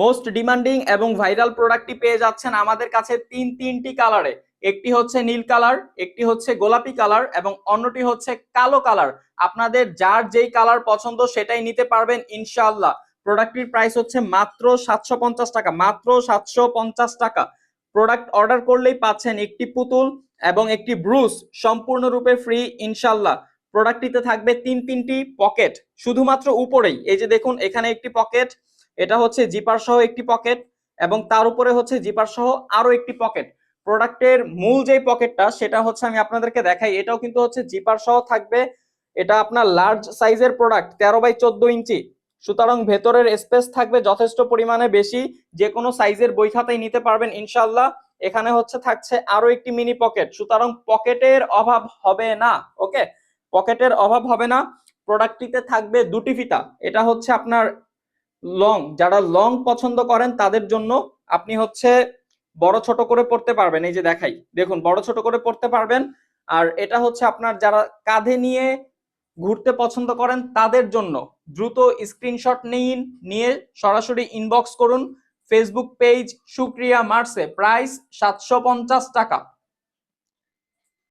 Most demanding এবং viral প্রোডাক্টটি পেয়ে যাচ্ছেন আমাদের কাছে তিনটি কালারে। একটি হচ্ছে নীল কালার, একটি হচ্ছে গোলাপি কালার এবং অন্যটি হচ্ছে কালো কালার। আপনাদের যার যেই কালার পছন্দ সেটাই নিতে পারবেন ইনশাআল্লাহ। প্রোডাক্টটির প্রাইস হচ্ছে মাত্র 750 টাকা, মাত্র 750 টাকা। প্রোডাক্ট অর্ডার করলেই পাচ্ছেন একটি পুতুল এবং একটি ব্রুস সম্পূর্ণরূপে ফ্রি ইনশাআল্লাহ। প্রোডাক্টটিতে থাকবে তিনটি পকেট শুধুমাত্র উপরেই, এই যে দেখুন এখানে একটি পকেট, এটা হচ্ছে জিপার সহ একটি পকেট এবং তার উপরে হচ্ছে জিপার সহ আরো একটি পকেট। প্রোডাক্টের মূল যে পকেটটা সেটা হচ্ছে আমি আপনাদেরকে দেখাই, এটাও কিন্তু হচ্ছে জিপার সহ থাকবে। এটা আপনার লার্জ সাইজের প্রোডাক্ট, 13x14 ইঞ্চি, সুতরাং ভেতরের স্পেস থাকবে যথেষ্ট পরিমাণে বেশি, যে কোনো সাইজের বই খাতায় নিতে পারবেন ইনশাআল্লাহ। এখানে হচ্ছে থাকছে আরো একটি মিনি পকেট, সুতরাং পকেটের অভাব হবে না। ওকে, পকেটের অভাব হবে না। প্রোডাক্টটিতে থাকবে দুটি ফিতা, এটা হচ্ছে আপনার লং, যারা লং পছন্দ করেন তাদের জন্য। আপনি হচ্ছে বড় ছোট করে পড়তে পারবেন, এই যে দেখাই দেখুন বড় ছোট করে পড়তে পারবেন। আর এটা হচ্ছে আপনার যারা কাঁধে নিয়ে ঘুরতে পছন্দ করেন তাদের জন্য। দ্রুত স্ক্রিনশট নিয়ে সরাসরি ইনবক্স করুন ফেসবুক পেজ সুক্রিয়া মার্সে, প্রাইস 750 টাকা।